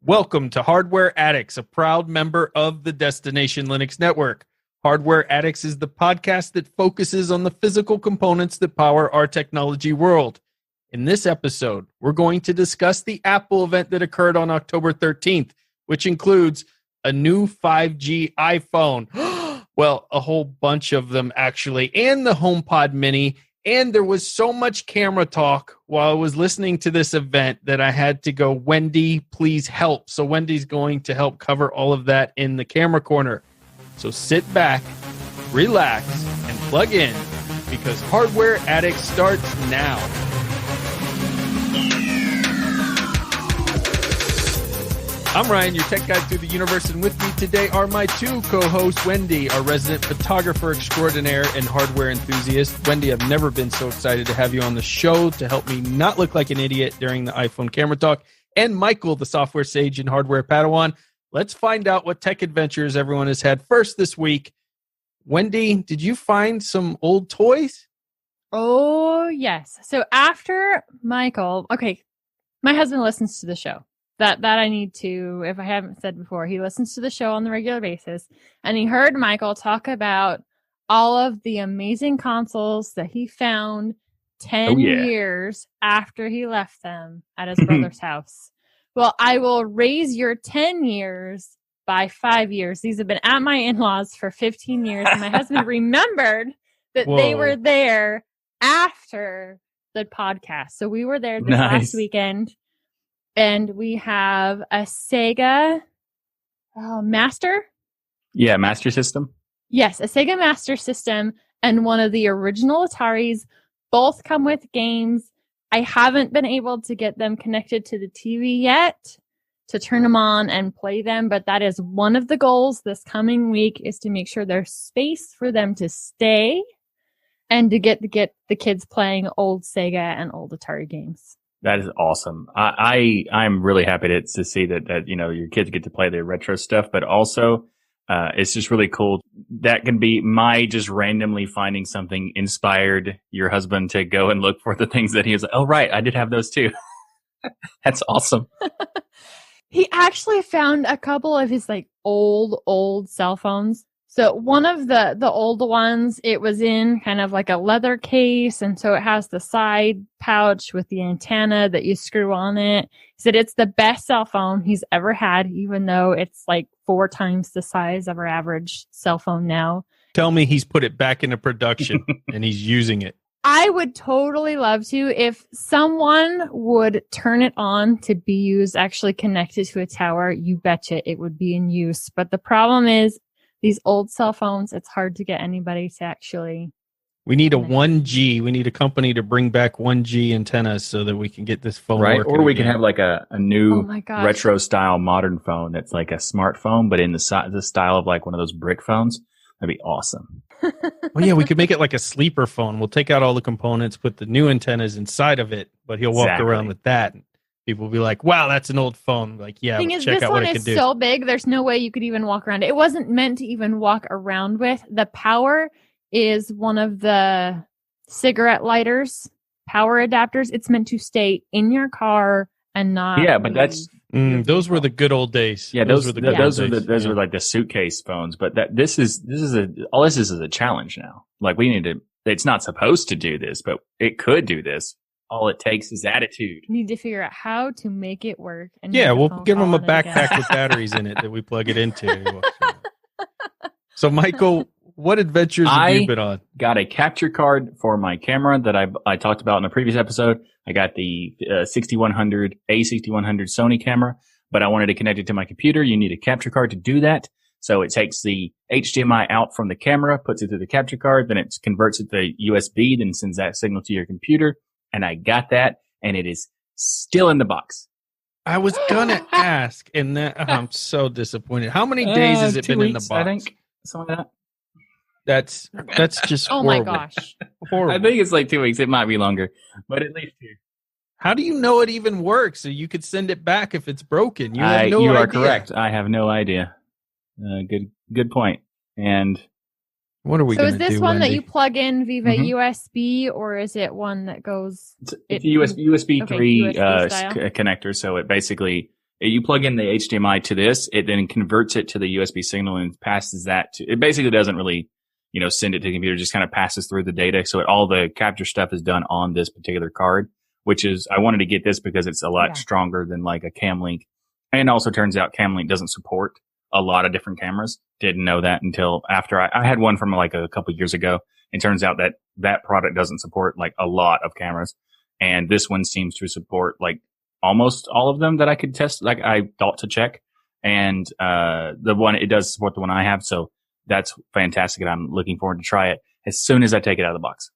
Welcome to Hardware Addicts, a proud member of the Destination Linux Network. Hardware Addicts is the podcast that focuses on the physical components that power our technology world. In this episode, we're going to discuss the Apple event that occurred on October 13th, which includes a new 5G iPhone. Well, a whole bunch of them, actually, and the HomePod Mini. And there was so much camera talk while I was listening to this event that I had to go, Wendy, please help. So Wendy's going to help cover all of that in the camera corner. So sit back, relax, and plug in, because Hardware Addicts starts now. I'm Ryan, your tech guide through the universe, and with me today are my two co-hosts, Wendy, our resident photographer extraordinaire and hardware enthusiast. Wendy, I've never been so excited to have you on the show to help me not look like an idiot during the iPhone camera talk. And Michael, the software sage and hardware Padawan. Let's find out what tech adventures everyone has had first this week. Wendy, did you find some old toys? Oh, yes. So after Michael, my husband listens to the show. That I need to, if I haven't said before, he listens to the show on the regular basis. And he heard Michael talk about all of the amazing consoles that he found 10 years after he left them at his brother's house. Well, I will raise your 10 years by 5 years. These have been at my in-laws for 15 years. And my husband remembered that they were there after the podcast. So we were there this last weekend. And we have a Sega Master. Yeah, Master System. Yes, a Sega Master System and one of the original Ataris. Both come with games. I haven't been able to get them connected to the TV yet to turn them on and play them, but that is one of the goals this coming week, is to make sure there's space for them to stay and to get the kids playing old Sega and old Atari games. That is awesome. I'm really happy to see that your kids get to play the retro stuff, but also it's just really cool. That can be my just randomly finding something inspired your husband to go and look for the things that he was like, oh, right, I did have those too. That's awesome. He actually found a couple of his old cell phones. So one of the old ones, it was in kind of like a leather case. And so it has the side pouch with the antenna that you screw on it. He said it's the best cell phone he's ever had, even though it's like 4 times the size of our average cell phone now. Tell me he's put it back into production and he's using it. I would totally love to. If someone would turn it on to be used, actually connected to a tower, you betcha it would be in use. But the problem is, these old cell phones, it's hard to get anybody to actually... We need a 1G. We need a company to bring back 1G antennas so that we can get this phone working. Or we can have like a new retro style modern phone that's like a smartphone, but in the style of like one of those brick phones. That'd be awesome. Well, yeah, we could make it like a sleeper phone. We'll take out all the components, put the new antennas inside of it, but he'll walk around with that. People will be like, wow, that's an old phone. Like, yeah, check out what it can do. This one is so big, there's no way you could even walk around it. It wasn't meant to even walk around with. The power is one of the cigarette lighters, power adapters. It's meant to stay in your car and not... Yeah, but that's... those were the good old days. Yeah, those were like the suitcase phones. But this is a challenge now. Like, we need to... It's not supposed to do this, but it could do this. All it takes is attitude. Need to figure out how to make it work. And we'll give them a backpack with batteries in it that we plug it into. So, Michael, what adventures have you been on? Got a capture card for my camera that I talked about in the previous episode. I got the A6100 Sony camera, but I wanted to connect it to my computer. You need a capture card to do that. So it takes the HDMI out from the camera, puts it to the capture card, then it converts it to USB, then sends that signal to your computer. And I got that, and it is still in the box. I was gonna ask, and I'm so disappointed. How many days has it been in the box? I think something like that. That's just oh horrible. My gosh, horrible. I think it's like 2 weeks. It might be longer, but at least 2. How do you know it even works? So you could send it back if it's broken. You have no idea. You are correct. I have no idea. Good point. And what are we going to do? So is this one Wendy? that you plug in via USB, or is it one that goes... It's a USB 3 connector, so it basically You plug in the HDMI to this, it then converts it to the USB signal and passes that to, it basically doesn't really, send it to the computer, just kind of passes through the data. So all the capture stuff is done on this particular card, which is, I wanted to get this because it's a lot stronger than like a Camlink. And also turns out Camlink doesn't support a lot of different cameras. Didn't know that until after I had one from like a couple years ago. It turns out that product doesn't support like a lot of cameras. And this one seems to support like almost all of them that I could test, like I thought to check. And it does support the one I have. So that's fantastic. And I'm looking forward to try it as soon as I take it out of the box.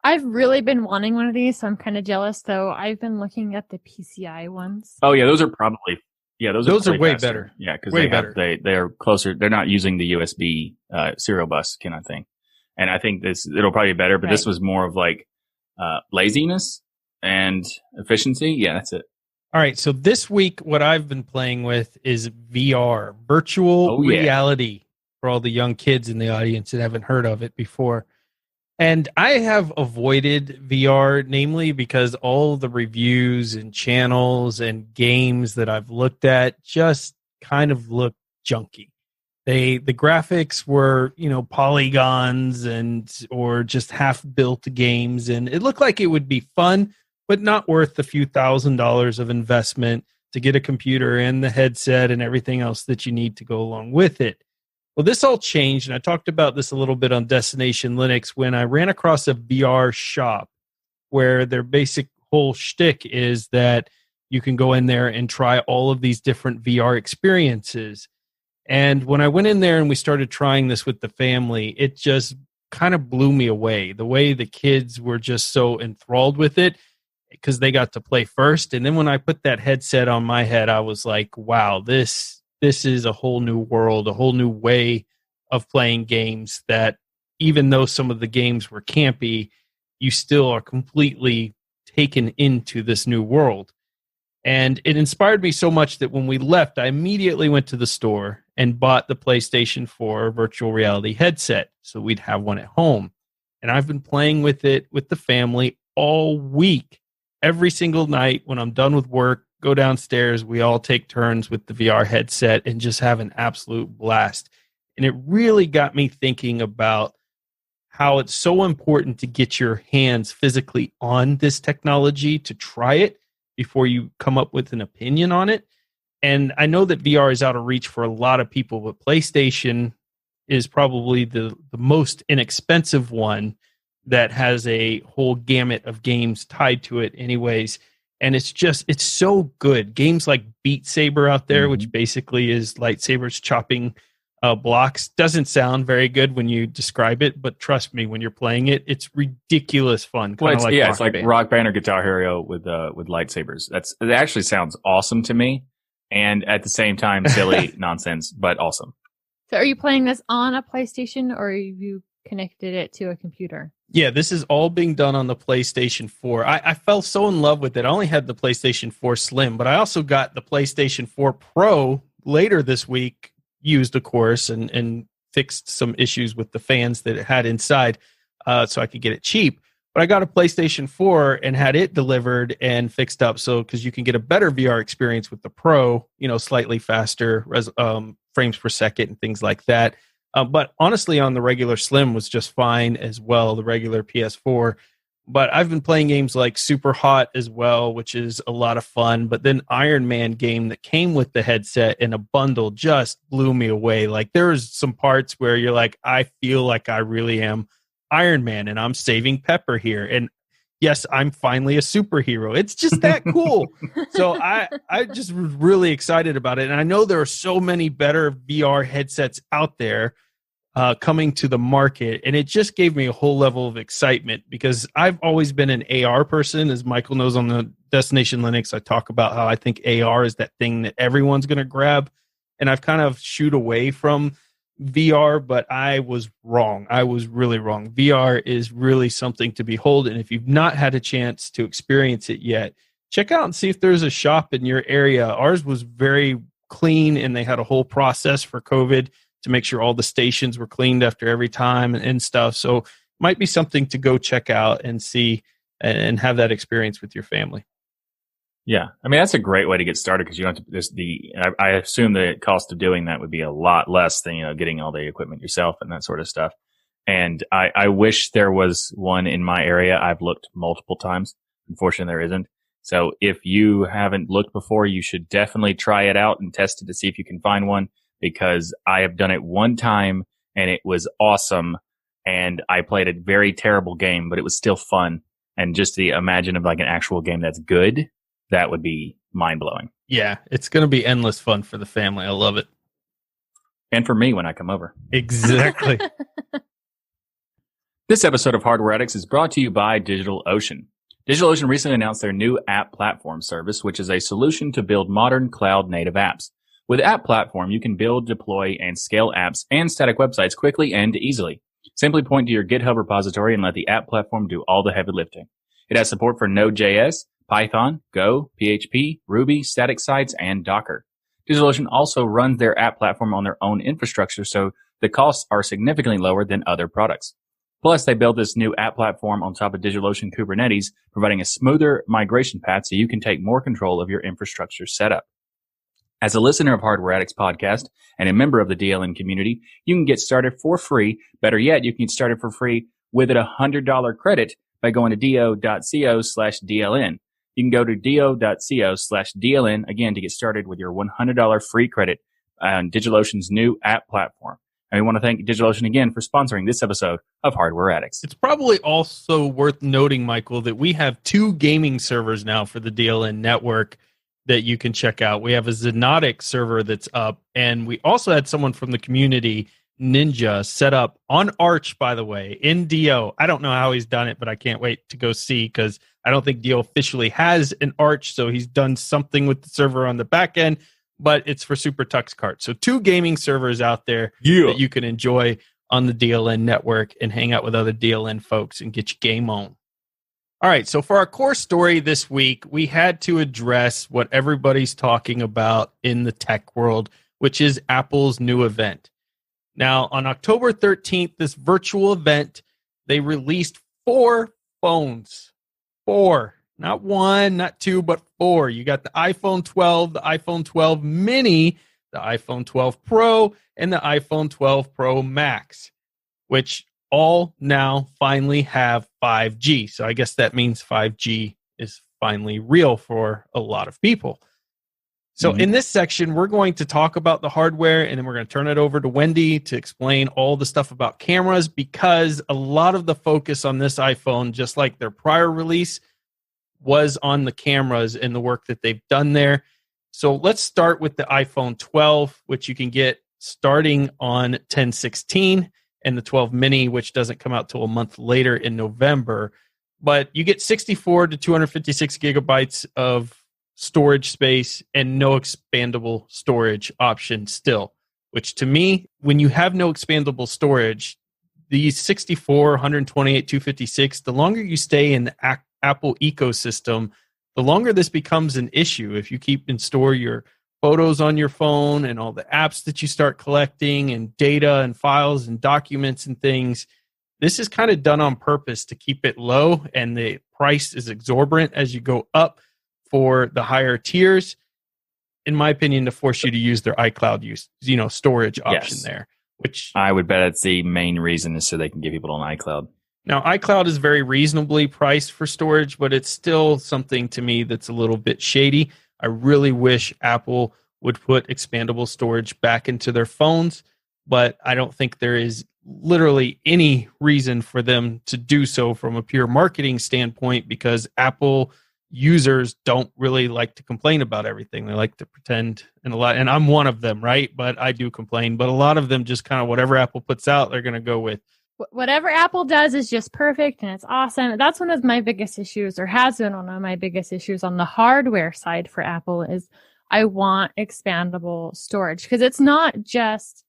I've really been wanting one of these, so I'm kind of jealous, though. I've been looking at the PCI ones. Oh, yeah, those are probably, those are way faster. better. Yeah, because they're closer. They're not using the USB serial bus kind of thing. And I think it'll probably be better, but this was more of like laziness and efficiency. Yeah, that's it. All right, so this week, what I've been playing with is VR, virtual reality, for all the young kids in the audience that haven't heard of it before. And I have avoided VR, namely because all the reviews and channels and games that I've looked at just kind of look junky. The graphics were, polygons or just half-built games, and it looked like it would be fun, but not worth the few $1,000s of investment to get a computer and the headset and everything else that you need to go along with it. Well, this all changed, and I talked about this a little bit on Destination Linux when I ran across a VR shop where their basic whole shtick is that you can go in there and try all of these different VR experiences. And when I went in there and we started trying this with the family, it just kind of blew me away. The way the kids were just so enthralled with it because they got to play first. And then when I put that headset on my head, I was like, wow, this is a whole new world, a whole new way of playing games that even though some of the games were campy, you still are completely taken into this new world. And it inspired me so much that when we left, I immediately went to the store and bought the PlayStation 4 virtual reality headset so we'd have one at home. And I've been playing with it with the family all week. Every single night when I'm done with work, go downstairs, we all take turns with the VR headset and just have an absolute blast. And it really got me thinking about how it's so important to get your hands physically on this technology to try it before you come up with an opinion on it. And I know that VR is out of reach for a lot of people, but PlayStation is probably the most inexpensive one that has a whole gamut of games tied to it anyways. And it's so good. Games like Beat Saber out there, which basically is lightsabers chopping blocks, doesn't sound very good when you describe it, but trust me, when you're playing it, it's ridiculous fun. Well, it's like Rock Band or Guitar Hero with lightsabers. It actually sounds awesome to me, and at the same time, silly nonsense, but awesome. So, are you playing this on a PlayStation, or have you connected it to a computer? Yeah, this is all being done on the PlayStation 4. I fell so in love with it. I only had the PlayStation 4 Slim, but I also got the PlayStation 4 Pro later this week, used, of course, and fixed some issues with the fans that it had inside so I could get it cheap. But I got a PlayStation 4 and had it delivered and fixed up because you can get a better VR experience with the Pro, slightly faster frames per second and things like that. But honestly, on the regular Slim was just fine as well, the regular PS4. But I've been playing games like Super Hot as well, which is a lot of fun. But then Iron Man game that came with the headset in a bundle just blew me away. Like there's some parts where you're like, I feel like I really am Iron Man and I'm saving Pepper here. And yes, I'm finally a superhero. It's just that cool. So I just was really excited about it. And I know there are so many better VR headsets out there coming to the market. And it just gave me a whole level of excitement because I've always been an AR person. As Michael knows on the Destination Linux, I talk about how I think AR is that thing that everyone's going to grab. And I've kind of shooed away from VR, but I was wrong. I was really wrong. VR is really something to behold. And if you've not had a chance to experience it yet, check out and see if there's a shop in your area. Ours was very clean and they had a whole process for COVID to make sure all the stations were cleaned after every time and stuff. So it might be something to go check out and see and have that experience with your family. Yeah. I mean, that's a great way to get started because you don't have to, I assume the cost of doing that would be a lot less than, getting all the equipment yourself and that sort of stuff. And I wish there was one in my area. I've looked multiple times. Unfortunately, there isn't. So if you haven't looked before, you should definitely try it out and test it to see if you can find one, because I have done it one time and it was awesome. And I played a very terrible game, but it was still fun. And just to imagine of like an actual game that's good, that would be mind blowing. Yeah, it's going to be endless fun for the family. I love it. And for me when I come over. Exactly. This episode of Hardware Addicts is brought to you by DigitalOcean. DigitalOcean recently announced their new App Platform service, which is a solution to build modern cloud-native apps. With App Platform, you can build, deploy, and scale apps and static websites quickly and easily. Simply point to your GitHub repository and let the App Platform do all the heavy lifting. It has support for Node.js, Python, Go, PHP, Ruby, static sites, and Docker. DigitalOcean also runs their App Platform on their own infrastructure, so the costs are significantly lower than other products. Plus, they built this new app platform on top of DigitalOcean Kubernetes, providing a smoother migration path so you can take more control of your infrastructure setup. As a listener of Hardware Addicts podcast and a member of the DLN community, you can get started for free. Better yet, you can get started for free with a $100 credit by going to do.co/DLN. You can go to do.co/DLN again to get started with your $100 free credit on DigitalOcean's new app platform. And we want to thank DigitalOcean again for sponsoring this episode of Hardware Addicts. It's probably also worth noting, Michael, that we have 2 gaming servers now for the DLN network that you can check out. We have a Xenotic server that's up, and we also had someone from the community, Ninja, set up on Arch, by the way, in DO. I don't know how he's done it, but I can't wait to go see, because I don't think DO officially has an Arch, so he's done something with the server on the back end. But it's for Super Tux Kart. So 2 gaming servers out there that you can enjoy on the DLN network and hang out with other DLN folks and get your game on. All right, so for our core story this week, we had to address what everybody's talking about in the tech world, which is Apple's new event. Now, on October 13th, this virtual event, they released 4 phones. 4. Not 1, not 2, but 4. You got the iPhone 12, the iPhone 12 Mini, the iPhone 12 Pro, and the iPhone 12 Pro Max, which all now finally have 5G. So I guess that means 5G is finally real for a lot of people. So in this section, we're going to talk about the hardware, and then we're going to turn it over to Wendy to explain all the stuff about cameras, because a lot of the focus on this iPhone, just like their prior release, was on the cameras and the work that they've done there. So let's start with the iPhone 12, which you can get starting on 10/16, and the 12 mini, which doesn't come out till a month later in November. But you get 64 to 256 gigabytes of storage space and no expandable storage option still, which to me, when you have no expandable storage, these 64, 128, 256, the longer you stay in the Apple ecosystem, the longer this becomes an issue. If you keep and store your photos on your phone and all the apps that you start collecting and data and files and documents and things, this is kind of done on purpose to keep it low, and the price is exorbitant as you go up for the higher tiers, in my opinion, to force you to use their iCloud storage option there, which I would bet it's the main reason is so they can get people on iCloud. Now, iCloud is very reasonably priced for storage, but it's still something to me that's a little bit shady. I really wish Apple would put expandable storage back into their phones, but I don't think there is literally any reason for them to do so from a pure marketing standpoint, because Apple users don't really like to complain about everything. They like to pretend, and I'm one of them, right? But I do complain, but a lot of them just kind of whatever Apple puts out, they're going to go with. Whatever Apple does is just perfect and it's awesome. That's one of my biggest issues, or has been one of my biggest issues on the hardware side for Apple, is I want expandable storage, because it's not just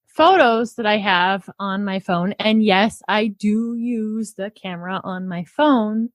photos that I have on my phone. And yes, I do use the camera on my phone,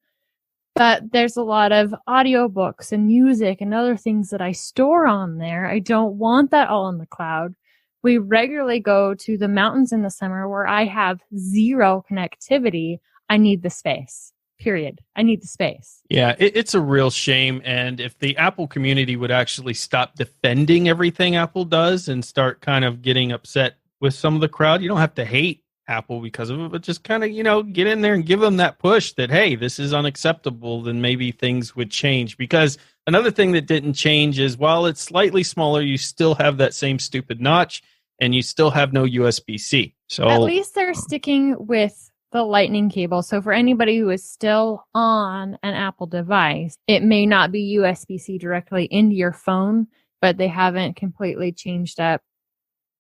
but there's a lot of audiobooks and music and other things that I store on there. I don't want that all in the cloud. We regularly go to the mountains in the summer where I have zero connectivity. I need the space. period. I need the space. Yeah, it's a real shame. And if the Apple community would actually stop defending everything Apple does and start kind of getting upset with some of the crowd, you don't have to hate Apple because of it, but just kind of, get in there and give them that push that, hey, this is unacceptable, then maybe things would change. Because another thing that didn't change is while it's slightly smaller, you still have that same stupid notch and you still have no USB-C. So at least they're sticking with the lightning cable. So for anybody who is still on an Apple device, it may not be USB-C directly into your phone, but they haven't completely changed up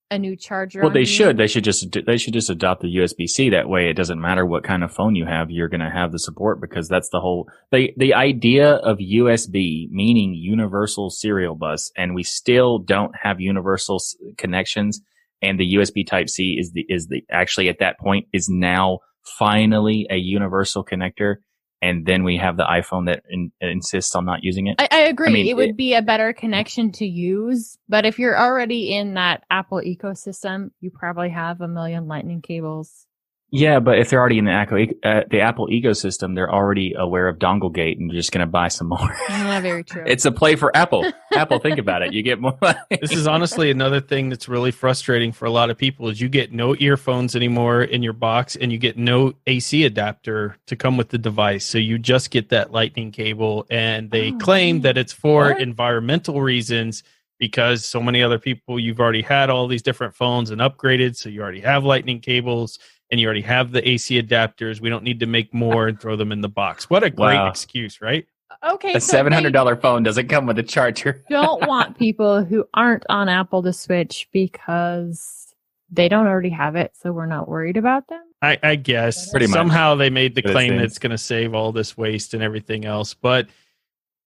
a new charger. Well, they should just adopt the USB-C. That way, it doesn't matter what kind of phone you have, you're going to have the support, because that's the whole the idea of USB, meaning universal serial bus, and we still don't have universal connections. And the USB Type C is the actually at that point is now finally a universal connector. And then we have the iPhone that insists on not using it. I agree. I mean, it would be a better connection to use. But if you're already in that Apple ecosystem, you probably have a million lightning cables. Yeah, but if they're already in the Apple ecosystem, they're already aware of Donglegate and they're just going to buy some more. Yeah, very true. It's a play for Apple. Apple, think about it. You get more money. This is honestly another thing that's really frustrating for a lot of people is you get no earphones anymore in your box and you get no AC adapter to come with the device. So you just get that lightning cable, and they claim that it's for environmental reasons because so many other people, you've already had all these different phones and upgraded. So you already have lightning cables. And you already have the AC adapters. We don't need to make more and throw them in the box. What a great excuse, right? Okay, a $700 phone doesn't come with a charger. Don't want people who aren't on Apple to switch because they don't already have it, so we're not worried about them. I guess pretty much. Somehow they made the claim that it's going to save all this waste and everything else, but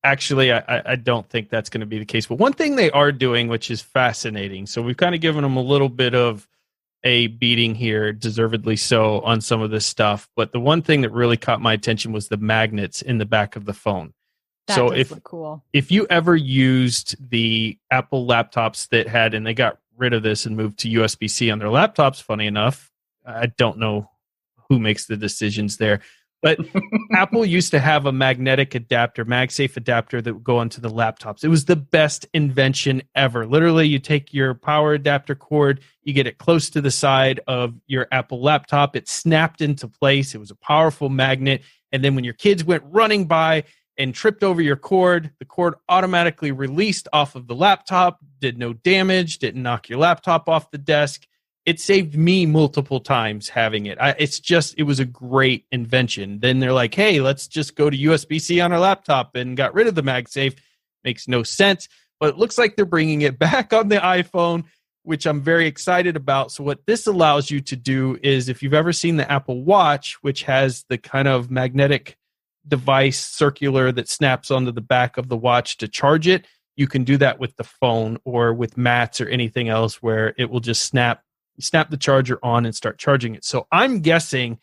actually, I don't think that's going to be the case. But one thing they are doing, which is fascinating, so we've kind of given them a little bit of a beating here, deservedly so, on some of this stuff. But the one thing that really caught my attention was the magnets in the back of the phone. That so does look cool. If you ever used the Apple laptops that had, and they got rid of this and moved to USB-C on their laptops, funny enough, I don't know who makes the decisions there. But Apple used to have a magnetic adapter, MagSafe adapter that would go onto the laptops. It was the best invention ever. Literally, you take your power adapter cord, you get it close to the side of your Apple laptop. It snapped into place. It was a powerful magnet. And then when your kids went running by and tripped over your cord, the cord automatically released off of the laptop, did no damage, didn't knock your laptop off the desk. It saved me multiple times having it. It was a great invention. Then they're like, hey, let's just go to USB-C on our laptop and got rid of the MagSafe. Makes no sense. But it looks like they're bringing it back on the iPhone, which I'm very excited about. So what this allows you to do is, if you've ever seen the Apple Watch, which has the kind of magnetic device circular that snaps onto the back of the watch to charge it, you can do that with the phone or with mats or anything else where it will just snap the charger on and start charging it. So I'm guessing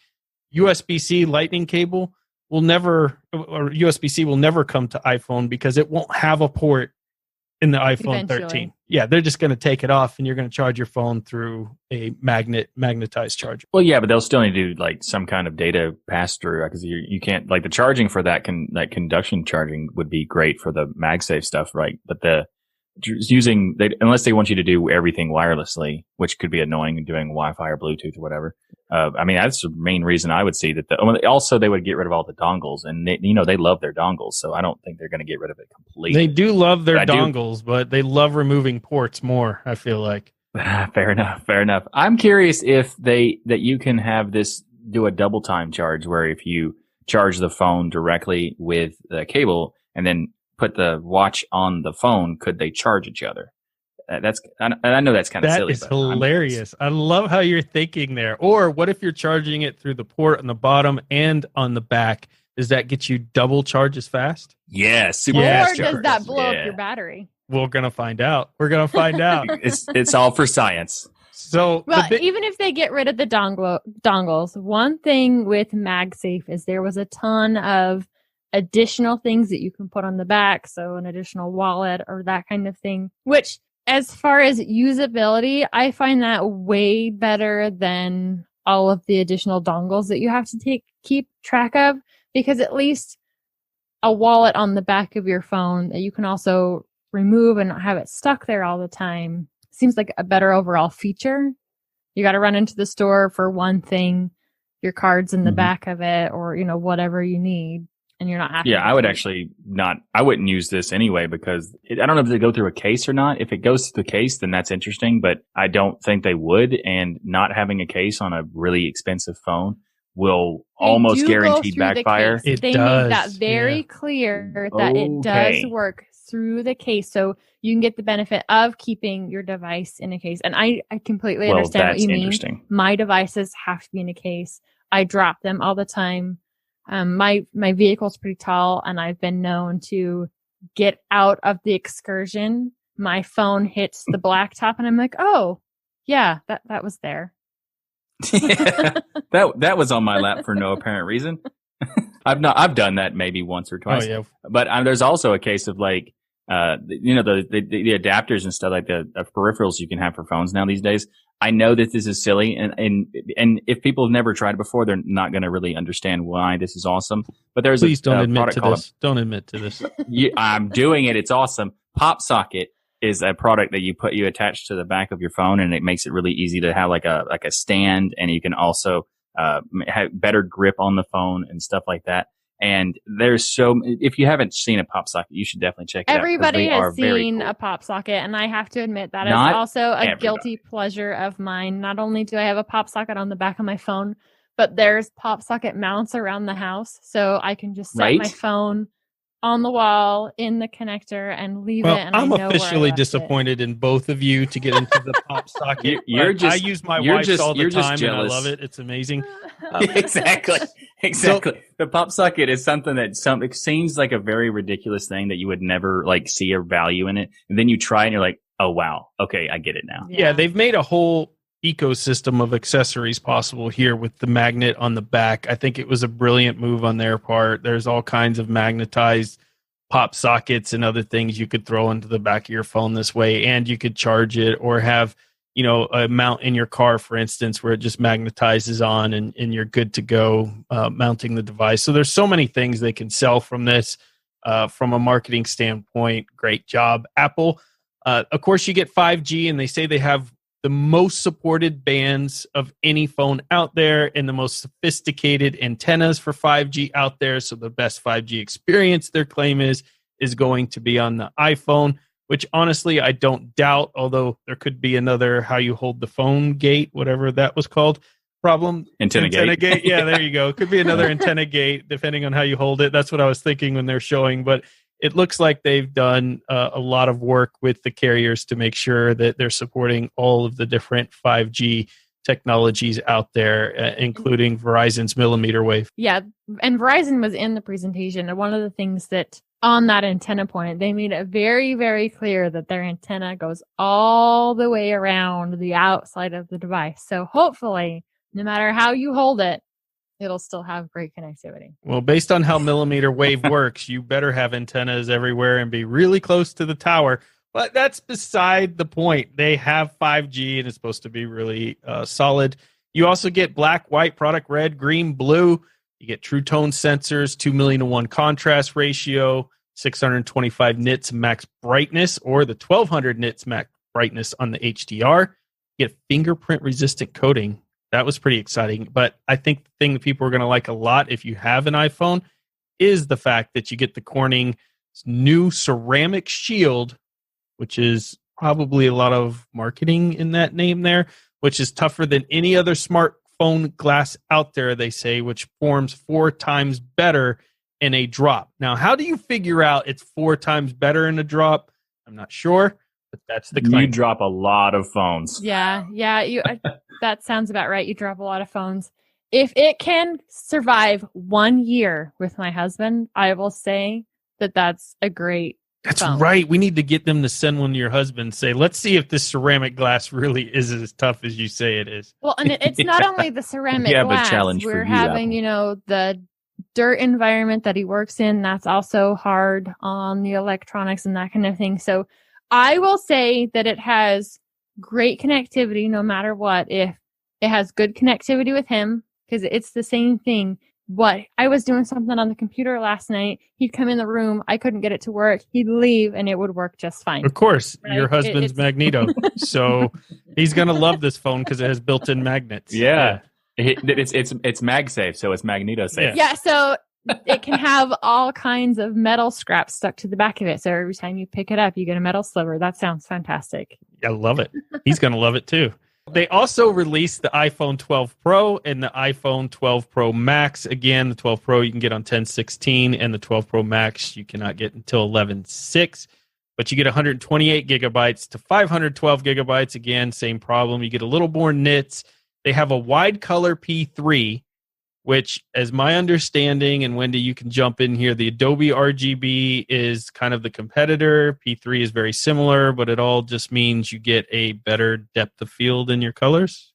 USB-C lightning cable will never, or USB-C will never come to iPhone because it won't have a port in the iPhone Eventually. 13. Yeah, they're just going to take it off and you're going to charge your phone through a magnetized charger. Well, yeah, but they'll still need to do like some kind of data pass through, because you can't, like, the charging for that conduction charging would be great for the MagSafe stuff, right? But unless they want you to do everything wirelessly, which could be annoying, doing Wi-Fi or Bluetooth or whatever. I mean, that's the main reason I would see that. Also, they would get rid of all the dongles, and they love their dongles, so I don't think they're going to get rid of it completely. They do love their dongles, but they love removing ports more, I feel like. Fair enough. I'm curious if that you can have this do a double time charge, where if you charge the phone directly with the cable and then put the watch on the phone, could they charge each other? I know that's kind of silly. That is hilarious. I love how you're thinking there. Or what if you're charging it through the port on the bottom and on the back? Does that get you double charge as fast? Yes. Super or fast does charge. that blow up your battery? We're going to find out. It's all for science. So, even if they get rid of the dongles, one thing with MagSafe is there was a ton of additional things that you can put on the back. So an additional wallet or that kind of thing, which, as far as usability, I find that way better than all of the additional dongles that you have to keep track of, because at least a wallet on the back of your phone that you can also remove and not have it stuck there all the time seems like a better overall feature. You got to run into the store for one thing, your card's in the back of it, or, you know, whatever you need, and you're not happy. Yeah, I would actually not, I wouldn't use this anyway because I don't know if they go through a case or not. If it goes through the case, then that's interesting, but I don't think they would. And not having a case on a really expensive phone will almost guaranteed backfire. They made that very clear that it does work through the case. So you can get the benefit of keeping your device in a case. And I completely understand what you mean. My devices have to be in a case. I drop them all the time. My vehicle's pretty tall, and I've been known to get out of the excursion. My phone hits the blacktop, and I'm like, oh, yeah, that was there. Yeah, that was on my lap for no apparent reason. I've done that maybe once or twice. Oh, yeah. But there's also a case of like, you know, the adapters and stuff, like the peripherals you can have for phones now these days. I know that this is silly, and if people have never tried it before, they're not going to really understand why this is awesome. But there's Please don't admit to this. Don't admit to this. I'm doing it. It's awesome. Pop Socket is a product that you attach to the back of your phone, and it makes it really easy to have like a stand, and you can also have better grip on the phone and stuff like that. And there's if you haven't seen a Pop Socket, you should definitely check it out. Everybody has seen a Pop Socket, and I have to admit that is also a guilty pleasure of mine. Not only do I have a Pop Socket on the back of my phone, but there's Pop Socket mounts around the house, so I can just set my phone on the wall in the connector and leave it. And I'm officially disappointed in both of you to get into the Pop Socket. I use my wife's all the time, and I love it. It's amazing. Exactly. So, the Pop Socket is something that it seems like a very ridiculous thing that you would never like see a value in it, and then you try and you're like, oh wow, okay, I get it now. Yeah, they've made a whole ecosystem of accessories possible here with the magnet on the back. I think it was a brilliant move on their part. There's all kinds of magnetized pop sockets and other things you could throw into the back of your phone this way, and you could charge it or have, you know, a mount in your car, for instance, where it just magnetizes on and you're good to go mounting the device. So there's so many things they can sell from this from a marketing standpoint. Great job, Apple. Of course, you get 5G, and they say they have the most supported bands of any phone out there and the most sophisticated antennas for 5G out there. So the best 5G experience, their claim is going to be on the iPhone, which honestly I don't doubt, although there could be another how you hold the phone gate, whatever that was called, problem. Antenna gate. Yeah, there you go. It could be another antenna gate, depending on how you hold it. That's what I was thinking when they're showing, but it looks like they've done a lot of work with the carriers to make sure that they're supporting all of the different 5G technologies out there, including Verizon's millimeter wave. Yeah, and Verizon was in the presentation. And one of the things that on that antenna point, they made it very, very clear that their antenna goes all the way around the outside of the device. So hopefully, no matter how you hold it, it'll still have great connectivity. Well, based on how millimeter wave works, you better have antennas everywhere and be really close to the tower. But that's beside the point. They have 5G, and it's supposed to be really solid. You also get black, white, product red, green, blue. You get true tone sensors, 2 million to 1 contrast ratio, 625 nits max brightness, or the 1200 nits max brightness on the HDR. You get fingerprint resistant coating. That was pretty exciting. But I think the thing that people are going to like a lot if you have an iPhone is the fact that you get the Corning's new ceramic shield, which is probably a lot of marketing in that name there, which is tougher than any other smartphone glass out there, they say, which forms 4 times better in a drop. Now, how do you figure out it's 4 times better in a drop? I'm not sure, but that's the claim. You drop a lot of phones. Yeah. That sounds about right. You drop a lot of phones. If it can survive 1 year with my husband, I will say that that's a great phone. Right. We need to get them to send one to your husband and say, let's see if this ceramic glass really is as tough as you say it is. Well, and it's not only the ceramic glass. Challenge We're having, the dirt environment that he works in. That's also hard on the electronics and that kind of thing. So I will say that it has great connectivity no matter what. If it has good connectivity with him, because it's the same thing. what I was doing something on the computer last night. He'd come in the room. I couldn't get it to work. He'd leave and it would work just fine. Of course, Right? your husband's Magneto. So he's going to love this phone because it has built-in magnets. Yeah. It's MagSafe, so it's Magneto safe. Yeah, so it can have all kinds of metal scraps stuck to the back of it. So every time you pick it up, you get a metal sliver. That sounds fantastic. I love it. He's going to love it too. They also released the iPhone 12 Pro and the iPhone 12 Pro Max. Again, the 12 Pro you can get on 10/16, and the 12 Pro Max you cannot get until 11/6. But you get 128 gigabytes to 512 gigabytes. Again, same problem. You get a little more nits. They have a wide color P3, which, as my understanding, and Wendy, you can jump in here, the Adobe RGB is kind of the competitor. P3 is very similar, but it all just means you get a better depth of field in your colors.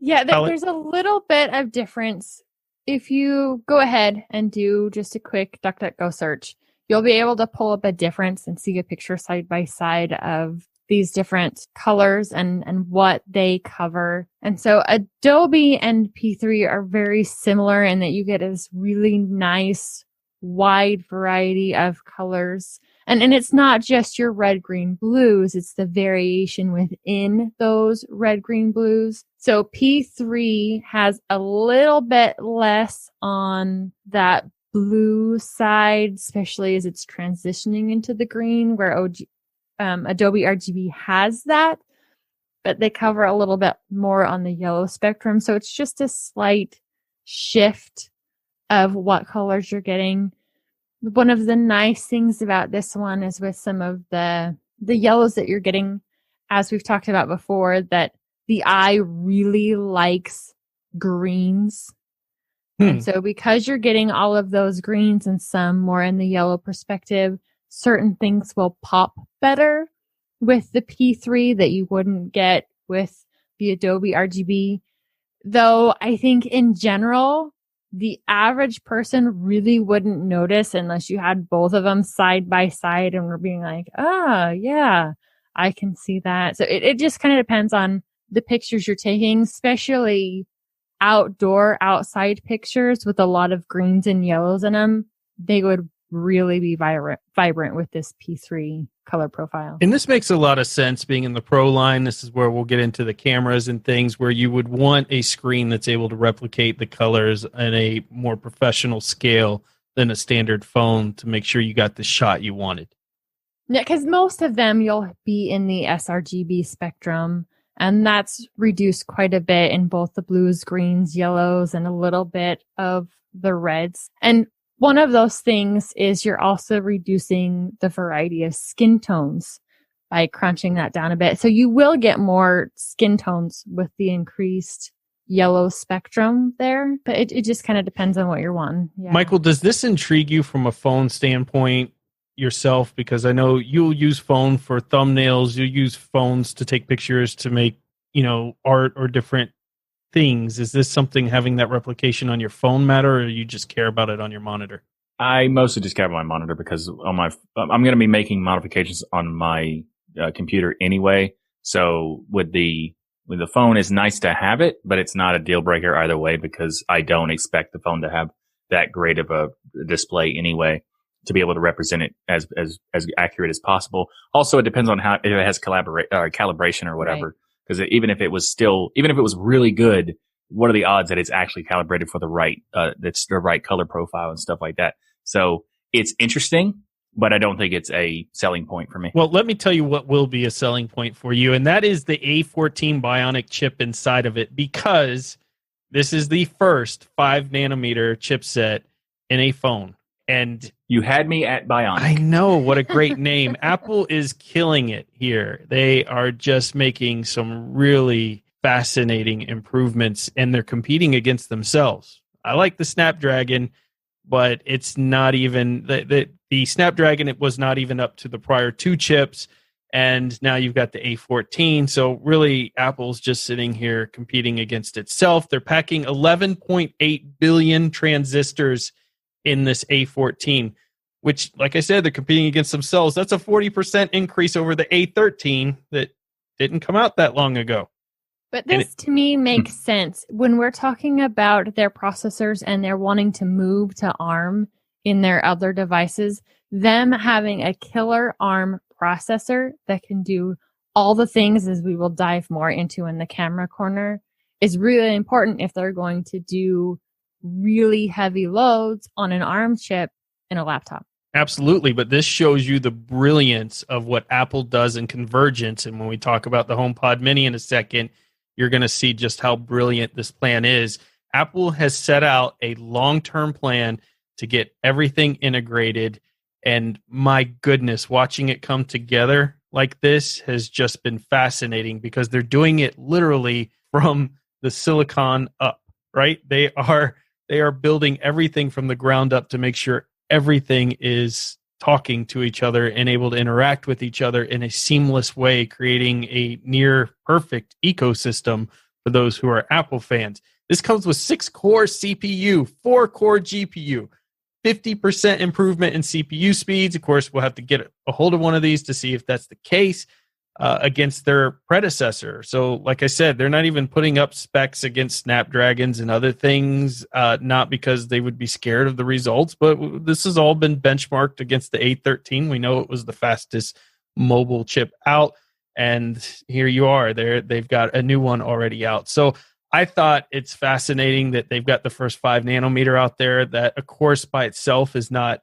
Yeah, there's a little bit of difference. If you go ahead and do just a quick DuckDuckGo search, you'll be able to pull up a difference and see a picture side by side of these different colors and what they cover. And so Adobe and P3 are very similar in that you get this really nice wide variety of colors. And it's not just your red, green, blues. It's the variation within those red, green, blues. So P3 has a little bit less on that blue side, especially as it's transitioning into the green, where Adobe RGB has that, but they cover a little bit more on the yellow spectrum. So it's just a slight shift of what colors you're getting. One of the nice things about this one is with some of the yellows that you're getting, as we've talked about before, that the eye really likes greens. And so because you're getting all of those greens and some more in the yellow perspective, certain things will pop better with the P3 that you wouldn't get with the Adobe RGB. Though I think in general, the average person really wouldn't notice unless you had both of them side by side and were being like, oh, yeah, I can see that. So it just kind of depends on the pictures you're taking, especially outside pictures with a lot of greens and yellows in them. They would really be vibrant with this P3 color profile. And this makes a lot of sense being in the Pro line. This is where we'll get into the cameras and things where you would want a screen that's able to replicate the colors in a more professional scale than a standard phone to make sure you got the shot you wanted. Yeah, because most of them you'll be in the sRGB spectrum, and that's reduced quite a bit in both the blues, greens, yellows, and a little bit of the reds. And one of those things is you're also reducing the variety of skin tones by crunching that down a bit. So you will get more skin tones with the increased yellow spectrum there, but it just kind of depends on what you're wanting. Yeah. Michael, does this intrigue you from a phone standpoint yourself? Because I know you'll use phone for thumbnails, you use phones to take pictures to make, art or different things. Is this something having that replication on your phone matter, or you just care about it on your monitor? I mostly just care about my monitor because I'm going to be making modifications on my computer anyway. So with the phone, it's nice to have it, but it's not a deal breaker either way because I don't expect the phone to have that great of a display anyway to be able to represent it as accurate as possible. Also, it depends on if it has calibration or whatever. Right. Because even if it was really good, what are the odds that it's actually calibrated for that's the right color profile and stuff like that? So it's interesting, but I don't think it's a selling point for me. Well, let me tell you what will be a selling point for you, and that is the A14 Bionic chip inside of it, because this is the first 5-nanometer chipset in a phone. And you had me at Bionic. I know, what a great name. Apple is killing it here. They are just making some really fascinating improvements, and they're competing against themselves. I like the Snapdragon, but it's not even the Snapdragon. It was not even up to the prior two chips, and now you've got the A14. So really, Apple's just sitting here competing against itself. They're packing 11.8 billion transistors in this A14, which, like I said, they're competing against themselves. That's a 40% increase over the A13 that didn't come out that long ago. But this to me makes sense when we're talking about their processors and they're wanting to move to ARM in their other devices. Them having a killer ARM processor that can do all the things, as we will dive more into in the camera corner, is really important if they're going to do really heavy loads on an ARM chip in a laptop. Absolutely, but this shows you the brilliance of what Apple does in Convergence. And when we talk about the HomePod Mini in a second, you're going to see just how brilliant this plan is. Apple has set out a long-term plan to get everything integrated. And my goodness, watching it come together like this has just been fascinating because they're doing it literally from the silicon up, right? They are building everything from the ground up to make sure everything is talking to each other and able to interact with each other in a seamless way, creating a near perfect ecosystem for those who are Apple fans. This comes with 6-core CPU, 4-core GPU, 50% improvement in CPU speeds. Of course, we'll have to get a hold of one of these to see if that's the case against their predecessor. So, like I said, they're not even putting up specs against Snapdragons and other things, not because they would be scared of the results, but this has all been benchmarked against the A13. We know it was the fastest mobile chip out, and here you are. They've got a new one already out. So I thought it's fascinating that they've got the first 5 nanometer out there. That, of course, by itself is not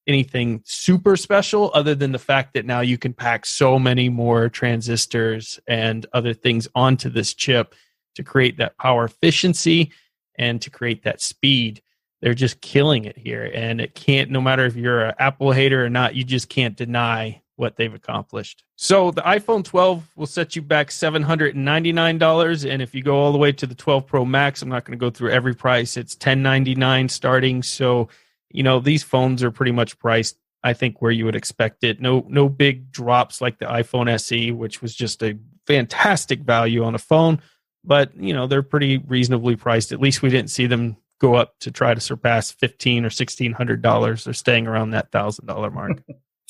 anything super special other than the fact that now you can pack so many more transistors and other things onto this chip to create that power efficiency and to create that speed. They're just killing it here. And it can't, no matter if you're an Apple hater or not, you just can't deny what they've accomplished. So the iPhone 12 will set you back $799. And if you go all the way to the 12 Pro Max, I'm not going to go through every price. It's $1,099 starting. So, you know, these phones are pretty much priced, I think, where you would expect it. No big drops like the iPhone SE, which was just a fantastic value on a phone. But, you know, they're pretty reasonably priced. At least we didn't see them go up to try to surpass $1,500 or $1,600. They're staying around that $1,000 mark.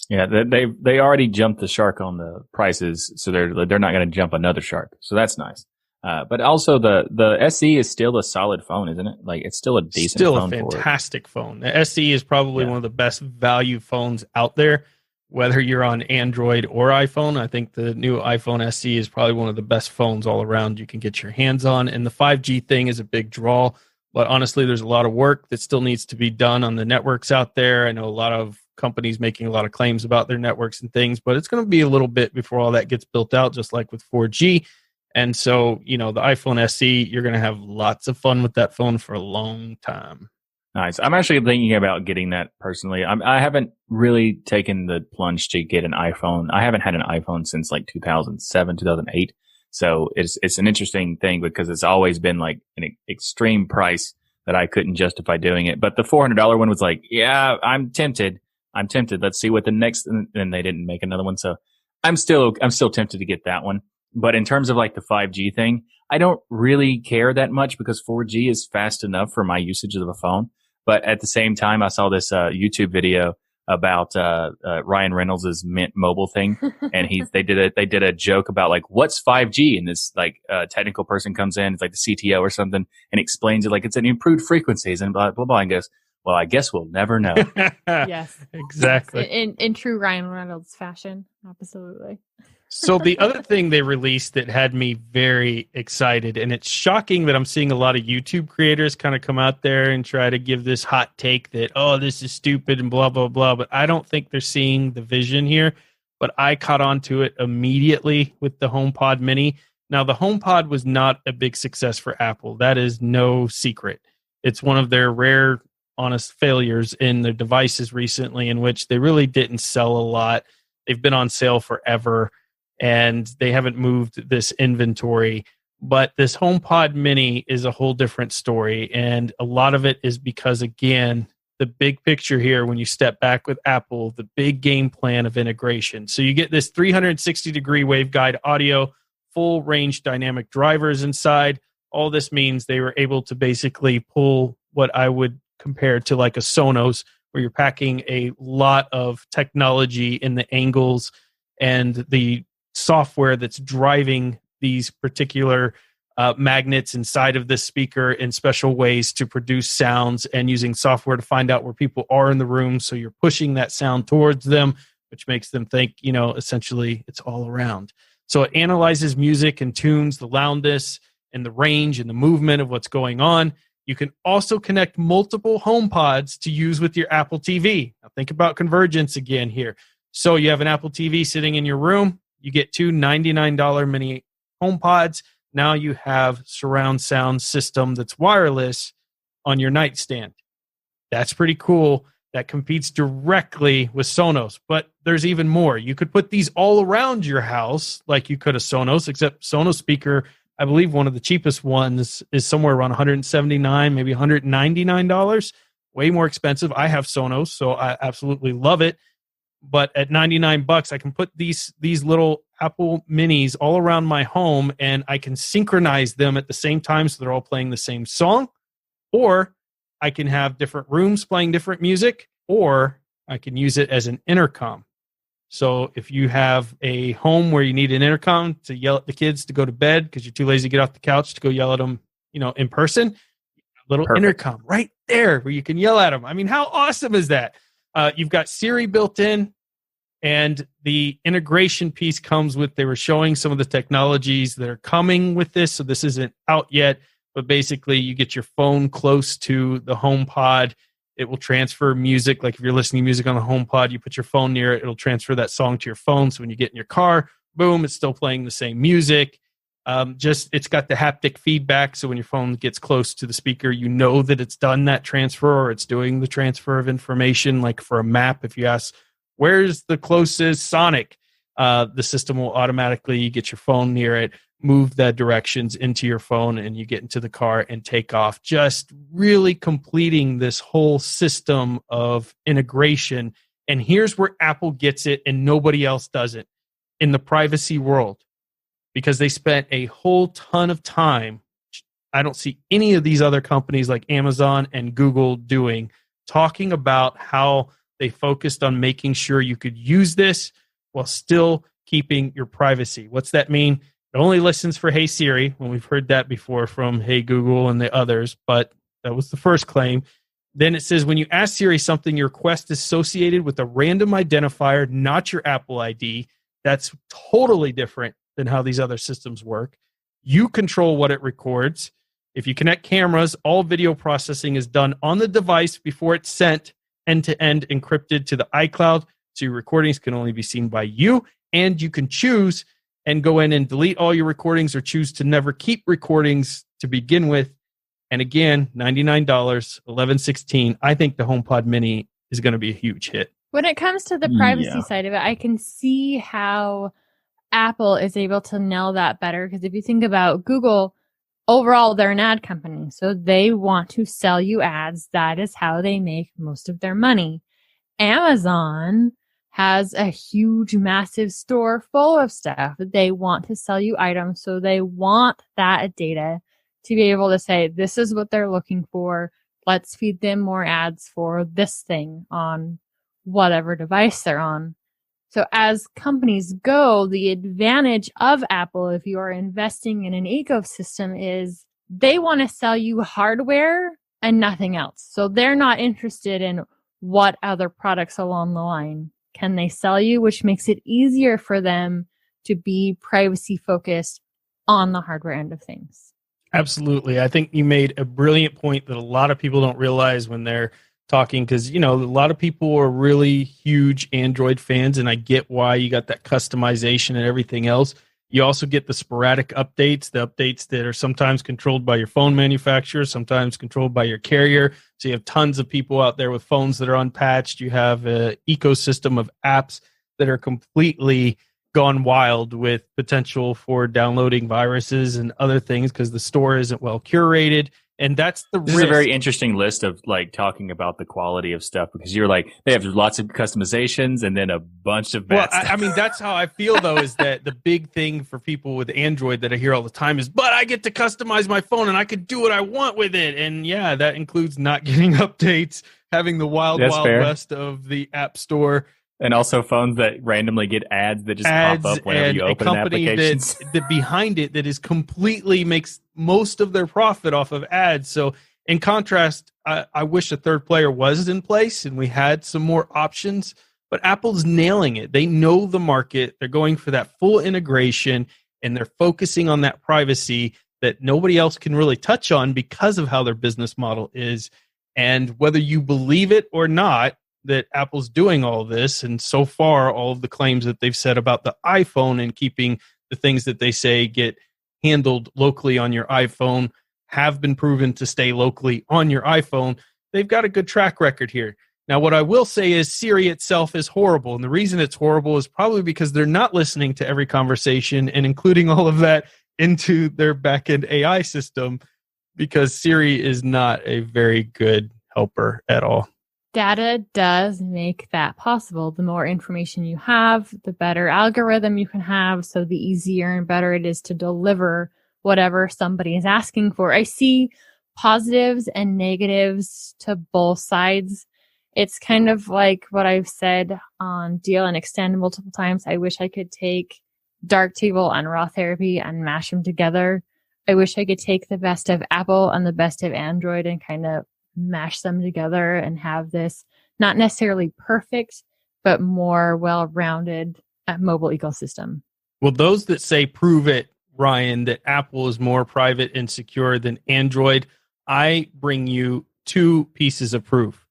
Yeah, they already jumped the shark on the prices, so they're not going to jump another shark. So that's nice. But also the SE is still a solid phone, isn't it? Like, it's still a decent phone. Still a fantastic phone. The SE is probably one of the best value phones out there, whether you're on Android or iPhone. I think the new iPhone SE is probably one of the best phones all around you can get your hands on. And the 5G thing is a big draw. But honestly, there's a lot of work that still needs to be done on the networks out there. I know a lot of companies making a lot of claims about their networks and things, but it's going to be a little bit before all that gets built out, just like with 4G. And so, you know, the iPhone SE, you're going to have lots of fun with that phone for a long time. Nice. I'm actually thinking about getting that personally. I haven't really taken the plunge to get an iPhone. I haven't had an iPhone since like 2007, 2008. So it's an interesting thing because it's always been like an extreme price that I couldn't justify doing it. But the $400 one was like, yeah, I'm tempted. Let's see what the next, and they didn't make another one. So I'm still tempted to get that one. But in terms of like the 5G thing, I don't really care that much because 4G is fast enough for my usage of a phone. But at the same time, I saw this YouTube video about Ryan Reynolds' Mint Mobile thing, and they did a joke about like, what's 5G, and this like technical person comes in, it's like the CTO or something, and explains it like it's an improved frequencies and blah blah blah, and goes, well, I guess we'll never know. Yes, exactly. In true Ryan Reynolds fashion, absolutely. So the other thing they released that had me very excited, and it's shocking that I'm seeing a lot of YouTube creators kind of come out there and try to give this hot take that, oh, this is stupid and blah, blah, blah. But I don't think they're seeing the vision here. But I caught on to it immediately with the HomePod Mini. Now, the HomePod was not a big success for Apple. That is no secret. It's one of their rare, honest failures in their devices recently in which they really didn't sell a lot. They've been on sale forever, and they haven't moved this inventory. But this HomePod Mini is a whole different story. And a lot of it is because, again, the big picture here, when you step back with Apple, the big game plan of integration. So you get this 360-degree waveguide audio, full range dynamic drivers inside. All this means they were able to basically pull what I would compare to like a Sonos, where you're packing a lot of technology in the angles and the software that's driving these particular magnets inside of this speaker in special ways to produce sounds, and using software to find out where people are in the room. So you're pushing that sound towards them, which makes them think, essentially it's all around. So it analyzes music and tunes the loudness and the range and the movement of what's going on. You can also connect multiple HomePods to use with your Apple TV. Now think about Convergence again here. So you have an Apple TV sitting in your room. You get two $99 mini HomePods. Now you have surround sound system that's wireless on your nightstand. That's pretty cool. That competes directly with Sonos. But there's even more. You could put these all around your house like you could a Sonos, except Sonos speaker, I believe one of the cheapest ones is somewhere around $179, maybe $199. Way more expensive. I have Sonos, so I absolutely love it. But at $99, I can put these little Apple Minis all around my home, and I can synchronize them at the same time so they're all playing the same song. Or I can have different rooms playing different music, or I can use it as an intercom. So if you have a home where you need an intercom to yell at the kids to go to bed because you're too lazy to get off the couch to go yell at them, in person, a little Perfect. intercom right there where you can yell at them. I mean, how awesome is that? You've got Siri built in, and the integration piece comes with, they were showing some of the technologies that are coming with this. So this isn't out yet, but basically you get your phone close to the HomePod. It will transfer music. Like if you're listening to music on the HomePod, you put your phone near it, it'll transfer that song to your phone. So when you get in your car, boom, it's still playing the same music. It's got the haptic feedback. So when your phone gets close to the speaker, you know that it's done that transfer, or it's doing the transfer of information. Like for a map, if you ask, where's the closest Sonic? The system will automatically get your phone near it, move the directions into your phone, and you get into the car and take off. Just really completing this whole system of integration. And here's where Apple gets it and nobody else does it in the privacy world, because they spent a whole ton of time. I don't see any of these other companies like Amazon and Google doing, talking about how they focused on making sure you could use this while still keeping your privacy. What's that mean? It only listens for Hey Siri, when we've heard that before from Hey Google and the others, but that was the first claim. Then it says, when you ask Siri something, your request is associated with a random identifier, not your Apple ID. That's totally different than how these other systems work. You control what it records. If you connect cameras, all video processing is done on the device before it's sent end-to-end encrypted to the iCloud. So your recordings can only be seen by you, and you can choose and go in and delete all your recordings, or choose to never keep recordings to begin with. And again, $99, $11.16. I think the HomePod Mini is going to be a huge hit. When it comes to the privacy side of it, I can see how Apple is able to nail that better. Because if you think about Google, overall, they're an ad company. So they want to sell you ads. That is how they make most of their money. Amazon has a huge, massive store full of stuff. They want to sell you items. So they want that data to be able to say, this is what they're looking for. Let's feed them more ads for this thing on whatever device they're on. So as companies go, the advantage of Apple, if you are investing in an ecosystem, is they want to sell you hardware and nothing else. So they're not interested in what other products along the line can they sell you, which makes it easier for them to be privacy focused on the hardware end of things. Absolutely. I think you made a brilliant point that a lot of people don't realize when they're talking, because, a lot of people are really huge Android fans, and I get why you got that customization and everything else. You also get the sporadic updates, the updates that are sometimes controlled by your phone manufacturer, sometimes controlled by your carrier. So you have tons of people out there with phones that are unpatched. You have an ecosystem of apps that are completely gone wild with potential for downloading viruses and other things because the store isn't well curated. And that's the This risk. is a very interesting list of talking about the quality of stuff, because you're they have lots of customizations and then a bunch of bad stuff. I mean, that's how I feel, though, is that the big thing for people with Android that I hear all the time is, but I get to customize my phone and I could do what I want with it. And yeah, that includes not getting updates, having the wild That's fair. west of the App Store, And also phones that randomly get ads that just Ads pop up whenever and you a open an company application. that behind it that is completely makes most of their profit off of ads. So in contrast, I wish a third player was in place and we had some more options, but Apple's nailing it. They know the market. They're going for that full integration and they're focusing on that privacy that nobody else can really touch on because of how their business model is. And whether you believe it or not, that Apple's doing all this, and so far all of the claims that they've said about the iPhone and keeping the things that they say get handled locally on your iPhone have been proven to stay locally on your iPhone. They've got a good track record here. Now, what I will say is Siri itself is horrible, and the reason it's horrible is probably because they're not listening to every conversation and including all of that into their back-end AI system, because Siri is not a very good helper at all. Data does make that possible. The more information you have, the better algorithm you can have. So the easier and better it is to deliver whatever somebody is asking for. I see positives and negatives to both sides. It's kind of like what I've said on Deal and Extend multiple times. I wish I could take Darktable and Raw Therapy and mash them together. I wish I could take the best of Apple and the best of Android and kind of mash them together and have this not necessarily perfect, but more well-rounded mobile ecosystem. Well, those that say prove it, Ryan, that Apple is more private and secure than Android, I bring you two pieces of proof.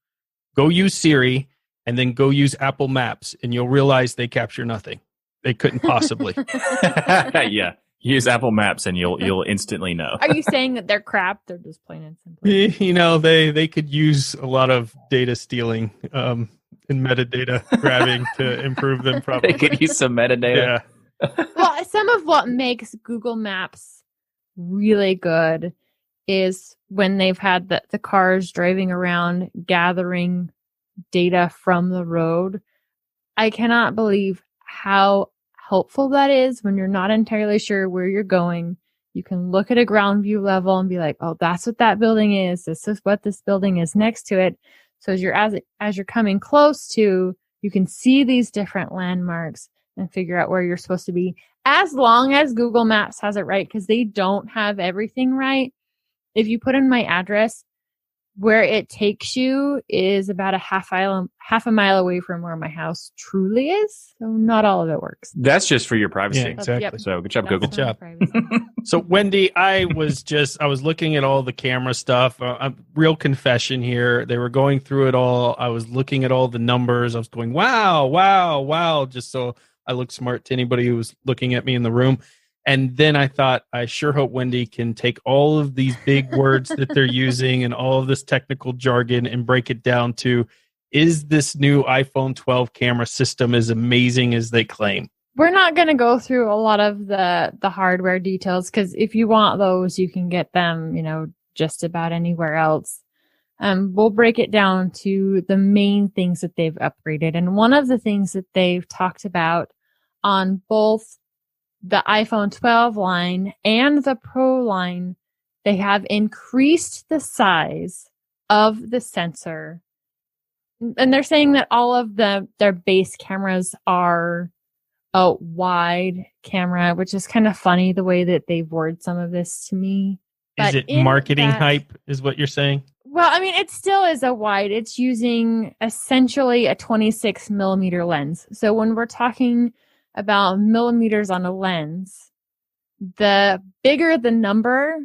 Go use Siri and then go use Apple Maps and you'll realize they capture nothing. They couldn't possibly. Yeah. Use Apple Maps and you'll instantly know. Are you saying that they're crap? They're just plain and simple. You know, they could use a lot of data stealing and metadata grabbing to improve them probably. They could use some metadata. Yeah. Well, some of what makes Google Maps really good is when they've had the cars driving around gathering data from the road. I cannot believe how helpful that is when you're not entirely sure where you're going. You can look at a ground view level and be like, oh, that's what that building is. This is what this building is next to it. So as you're coming close to, you can see these different landmarks and figure out where you're supposed to be, as long as Google Maps has it right, because they don't have everything right. If you put in my address, where it takes you is about a half a mile away from where my house truly is. So not all of it works. That's just for your privacy. Yeah, exactly. Yep. So good job, That's Google. Good job. privacy. So Wendy, I was looking at all the camera stuff. Real confession here. They were going through it all. I was looking at all the numbers. I was going, wow, wow, wow. Just so I look smart to anybody who was looking at me in the room. And then I thought, I sure hope Wendy can take all of these big words that they're using and all of this technical jargon and break it down to, is this new iPhone 12 camera system as amazing as they claim? We're not going to go through a lot of the hardware details, because if you want those, you can get them, just about anywhere else. We'll break it down to the main things that they've upgraded. And one of the things that they've talked about on both the iPhone 12 line and the Pro line, they have increased the size of the sensor. And they're saying that all of their base cameras are a wide camera, which is kind of funny the way that they've worded some of this to me. Is it marketing hype is what you're saying? Well, I mean, it still is a wide. It's using essentially a 26 millimeter lens. So when we're talking about millimeters on a lens, the bigger the number,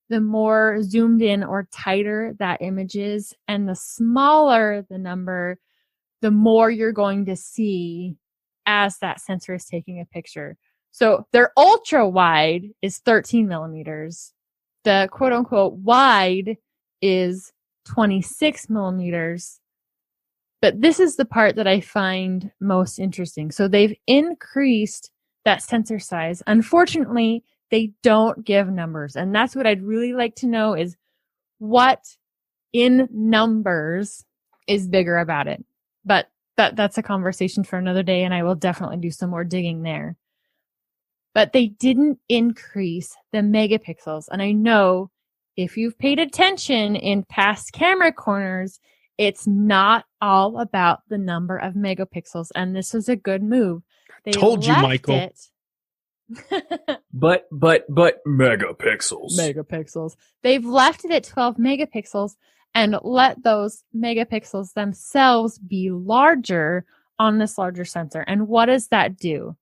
the more zoomed in or tighter that image is. And the smaller the number, the more you're going to see as that sensor is taking a picture. So their ultra wide is 13 millimeters. The quote unquote wide is 26 millimeters. But this is the part that I find most interesting. So they've increased that sensor size. Unfortunately, they don't give numbers. And that's what I'd really like to know, is what in numbers is bigger about it. But that's a conversation for another day, and I will definitely do some more digging there. But they didn't increase the megapixels. And I know if you've paid attention in past camera corners, it's not all about the number of megapixels. And this was a good move. They Told you, left Michael. it- But megapixels. megapixels. They've left it at 12 megapixels and let those megapixels themselves be larger on this larger sensor. And what does that do?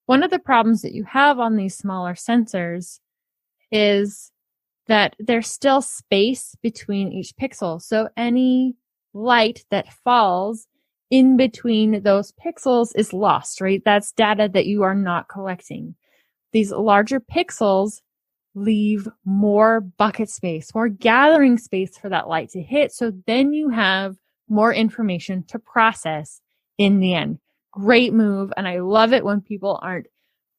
One of the problems that you have on these smaller sensors is that there's still space between each pixel. So any light that falls in between those pixels is lost, right? That's data that you are not collecting. These larger pixels leave more bucket space, more gathering space for that light to hit. So then you have more information to process in the end. Great move. And I love it when people aren't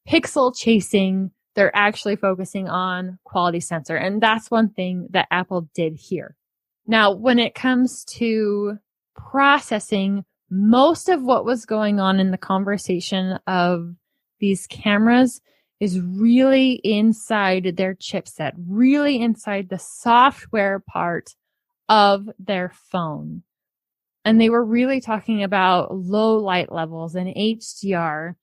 pixel chasing. They're actually focusing on quality sensor. And that's one thing that Apple did here. Now, when it comes to processing, most of what was going on in the conversation of these cameras is really inside their chipset, really inside the software part of their phone. And they were really talking about low light levels and HDR.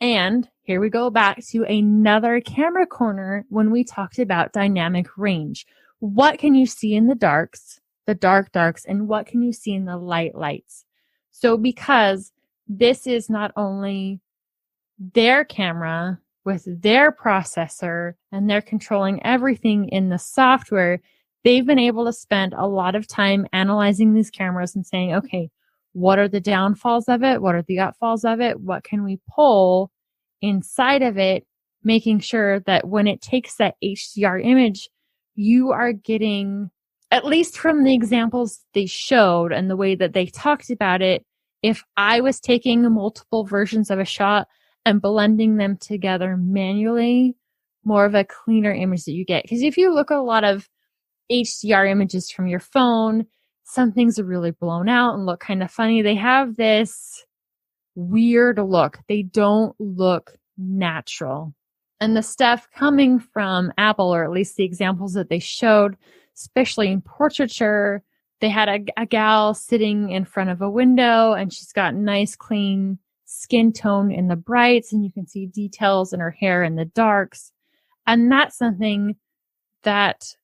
And here we go back to another camera corner when we talked about dynamic range. What can you see in the darks, the darks, and what can you see in the lights? So because this is not only their camera with their processor and they're controlling everything in the software, they've been able to spend a lot of time analyzing these cameras and saying, okay, what are the downfalls of it? What are the upfalls of it? What can we pull inside of it? Making sure that when it takes that HDR image, you are getting, at least from the examples they showed and the way that they talked about it, if I was taking multiple versions of a shot and blending them together manually, more of a cleaner image that you get. Because if you look at a lot of HDR images from your phone, some things are really blown out and look kind of funny. They have this weird look. They don't look natural. And the stuff coming from Apple, or at least the examples that they showed, especially in portraiture, they had a gal sitting in front of a window and she's got nice, clean skin tone in the brights, and you can see details in her hair in the darks. And that's something that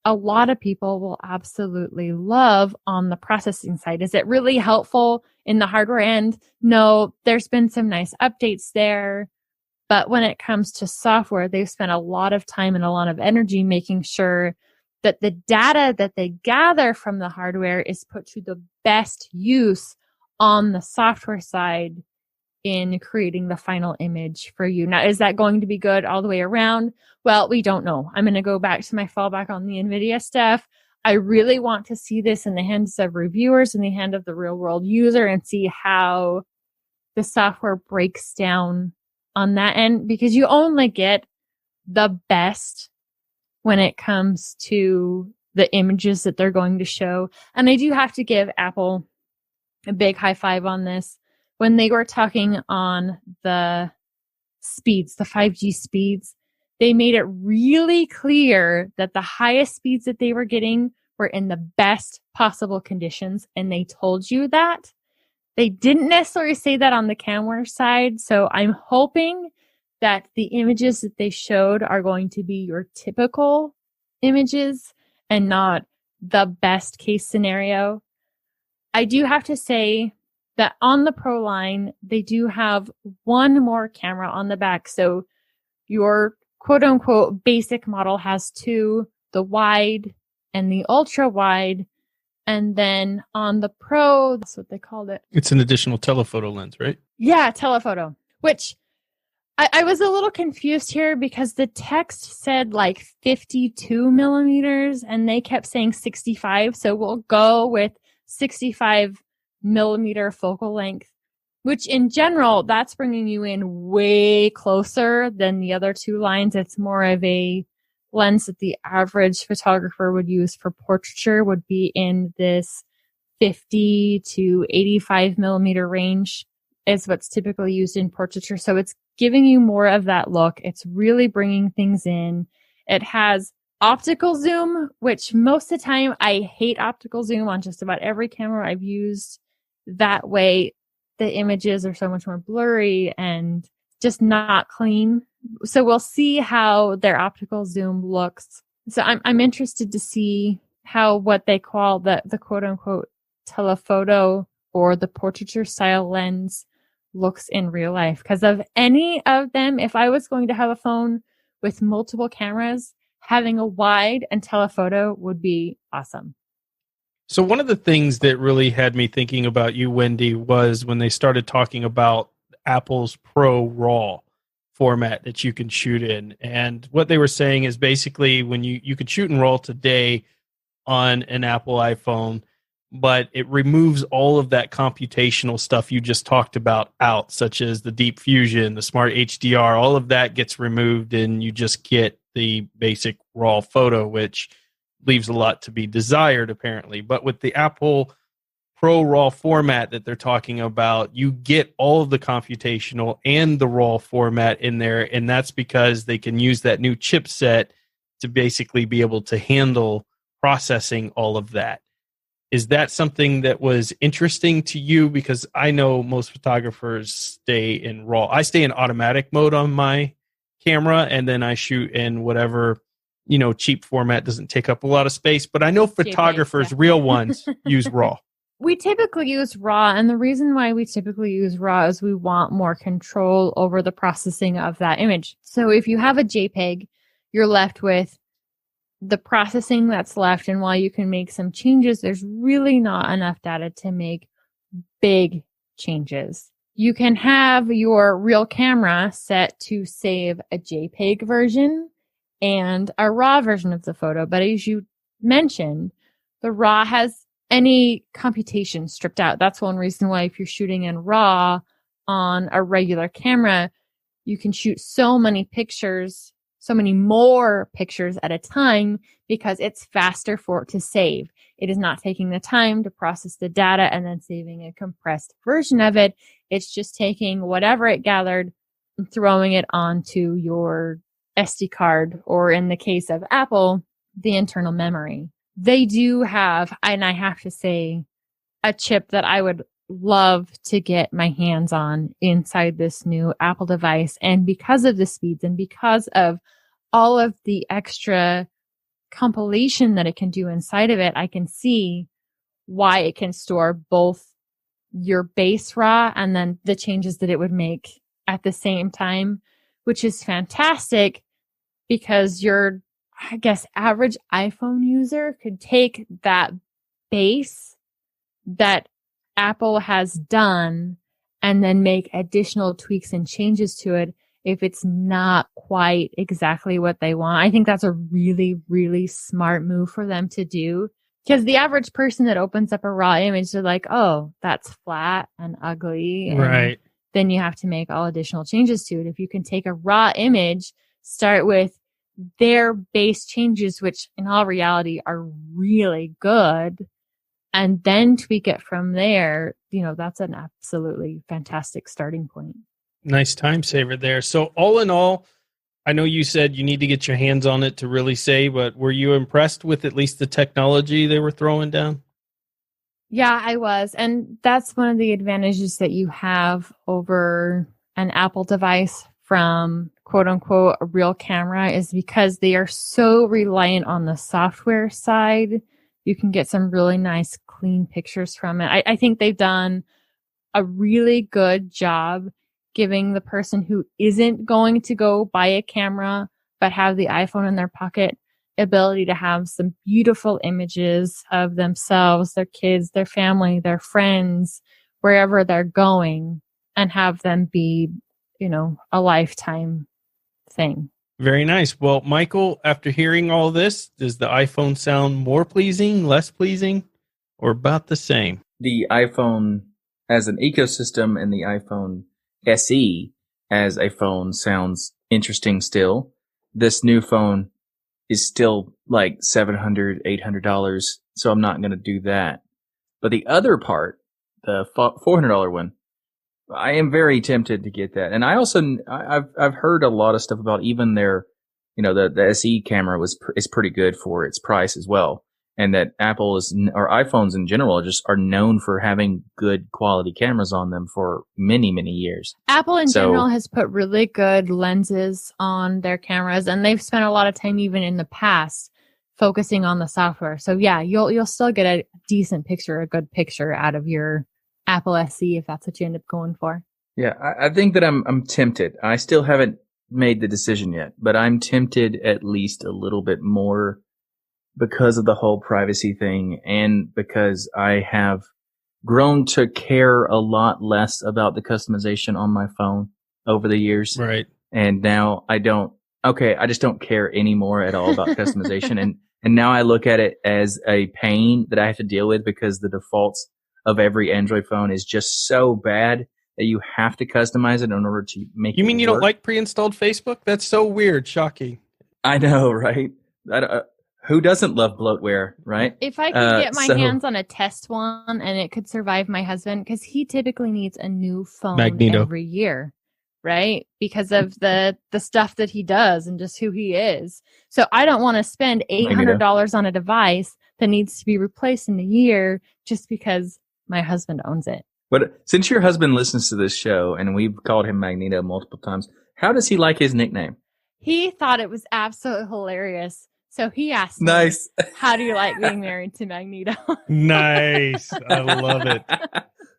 a lot of people will absolutely love on the processing side. Is it really helpful in the hardware end? No, there's been some nice updates there. But when it comes to software, they've spent a lot of time and a lot of energy making sure that the data that they gather from the hardware is put to the best use on the software side in creating the final image for you. Now, is that going to be good all the way around? Well, we don't know. I'm going to go back to my fallback on the NVIDIA stuff. I really want to see this in the hands of reviewers, in the hand of the real world user, and see how the software breaks down on that end, because you only get the best when it comes to the images that they're going to show. And I do have to give Apple a big high five on this. When they were talking on the speeds, the 5G speeds, they made it really clear that the highest speeds that they were getting were in the best possible conditions. And they told you that. They didn't necessarily say that on the camera side. So I'm hoping that the images that they showed are going to be your typical images and not the best case scenario. I do have to say that on the Pro line, they do have one more camera on the back. So your quote unquote basic model has two, the wide and the ultra wide. And then on the Pro, that's what they called it. It's an additional telephoto lens, right? Yeah, telephoto, which I was a little confused here because the text said like 52 millimeters and they kept saying 65. So we'll go with 65 millimeter focal length, which in general, that's bringing you in way closer than the other two lines. It's more of a lens that the average photographer would use for portraiture, would be in this 50 to 85 millimeter range is what's typically used in portraiture. So it's giving you more of that look. It's really bringing things in. It has optical zoom, which most of the time I hate optical zoom on just about every camera I've used. That way, the images are so much more blurry and just not clean. So we'll see how their optical zoom looks. So I'm interested to see how what they call the quote unquote telephoto or the portraiture style lens looks in real life. Because of any of them, if I was going to have a phone with multiple cameras, having a wide and telephoto would be awesome. So one of the things that really had me thinking about you, Wendy, was when they started talking about Apple's Pro RAW format that you can shoot in. And what they were saying is basically when you could shoot in RAW today on an Apple iPhone, but it removes all of that computational stuff you just talked about out, such as the deep fusion, the smart HDR, all of that gets removed and you just get the basic RAW photo, which leaves a lot to be desired, apparently. But with the Apple Pro RAW format that they're talking about, you get all of the computational and the RAW format in there, and that's because they can use that new chipset to basically be able to handle processing all of that. Is that something that was interesting to you? Because I know most photographers stay in RAW. I stay in automatic mode on my camera, and then I shoot in whatever, cheap format doesn't take up a lot of space. But I know photographers, real ones, use RAW. We typically use RAW, and the reason why we typically use RAW is we want more control over the processing of that image. So if you have a JPEG, you're left with the processing that's left, and while you can make some changes, there's really not enough data to make big changes. You can have your real camera set to save a JPEG version and a RAW version of the photo, but as you mentioned, the RAW has any computation stripped out. That's one reason why if you're shooting in RAW on a regular camera, you can shoot so many pictures, so many more pictures at a time because it's faster for it to save. It is not taking the time to process the data and then saving a compressed version of it. It's just taking whatever it gathered and throwing it onto your SD card, or in the case of Apple, the internal memory. They do have, and I have to say, a chip that I would love to get my hands on inside this new Apple device. And because of the speeds and because of all of the extra compilation that it can do inside of it, I can see why it can store both your base RAW and then the changes that it would make at the same time, which is fantastic because your, I guess, average iPhone user could take that base that Apple has done and then make additional tweaks and changes to it if it's not quite exactly what they want. I think that's a really, really smart move for them to do, because the average person that opens up a RAW image, they're like, oh, that's flat and ugly. And right. Then you have to make all additional changes to it. If you can take a RAW image, start with their base changes, which in all reality are really good, and then tweak it from there, that's an absolutely fantastic starting point. Nice time saver there. So all in all, I know you said you need to get your hands on it to really say, but were you impressed with at least the technology they were throwing down? Yeah, I was. And that's one of the advantages that you have over an Apple device from quote unquote a real camera, is because they are so reliant on the software side. You can get some really nice clean pictures from it. I think they've done a really good job giving the person who isn't going to go buy a camera but have the iPhone in their pocket ability to have some beautiful images of themselves, their kids, their family, their friends, wherever they're going, and have them be, a lifetime thing. Very nice. Well, Michael, after hearing all this, does the iPhone sound more pleasing, less pleasing, or about the same? The iPhone as an ecosystem and the iPhone SE as a phone sounds interesting still. This new phone is still like $700, $800, so I'm not going to do that. But the other part, the $400 one, I am very tempted to get that. And I also, I've heard a lot of stuff about even their the SE camera is pretty good for its price as well. And that Apple or iPhones in general are known for having good quality cameras on them for many, many years. Apple in general has put really good lenses on their cameras, and they've spent a lot of time even in the past focusing on the software. So yeah, you'll still get a decent picture, a good picture out of your Apple SE if that's what you end up going for. Yeah, I think that I'm tempted. I still haven't made the decision yet, but I'm tempted at least a little bit more because of the whole privacy thing and because I have grown to care a lot less about the customization on my phone over the years. Right. And now I just don't care anymore at all about customization. And now I look at it as a pain that I have to deal with because the defaults of every Android phone is just so bad that you have to customize it in order to make it You mean you work. don't like pre-installed Facebook? That's so weird. Shocking. I know, right? Who doesn't love bloatware, right? If I could get my hands on a test one and it could survive my husband, because he typically needs a new phone every year, right? Because of the stuff that he does and just who he is. So I don't want to spend $800 on a device that needs to be replaced in a year just because my husband owns it. But since your husband listens to this show and we've called him Magneto multiple times, how does he like his nickname? He thought it was absolutely hilarious. So he asked me, how do you like being married to Magneto? Nice. I love it.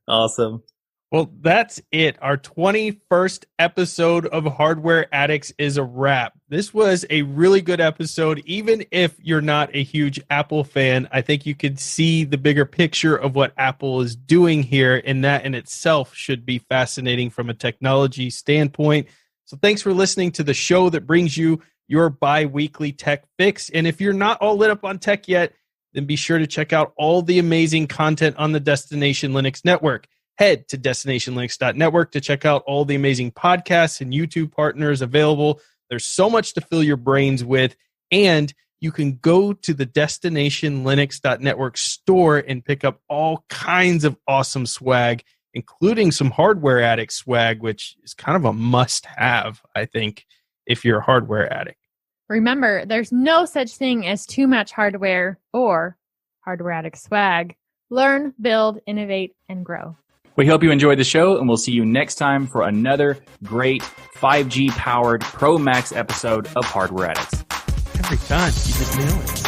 Awesome. Well, that's it. Our 21st episode of Hardware Addicts is a wrap. This was a really good episode. Even if you're not a huge Apple fan, I think you could see the bigger picture of what Apple is doing here, and that in itself should be fascinating from a technology standpoint. So thanks for listening to the show that brings you your bi-weekly tech fix. And if you're not all lit up on tech yet, then be sure to check out all the amazing content on the Destination Linux Network. Head to destinationlinux.network to check out all the amazing podcasts and YouTube partners available. There's so much to fill your brains with. And you can go to the destinationlinux.network store and pick up all kinds of awesome swag, including some Hardware Addict swag, which is kind of a must-have, I think, if you're a hardware addict. Remember, there's no such thing as too much hardware or Hardware Addict swag. Learn, build, innovate, and grow. We hope you enjoyed the show, and we'll see you next time for another great 5G-powered Pro Max episode of Hardware Addicts. Every time, you just nail it.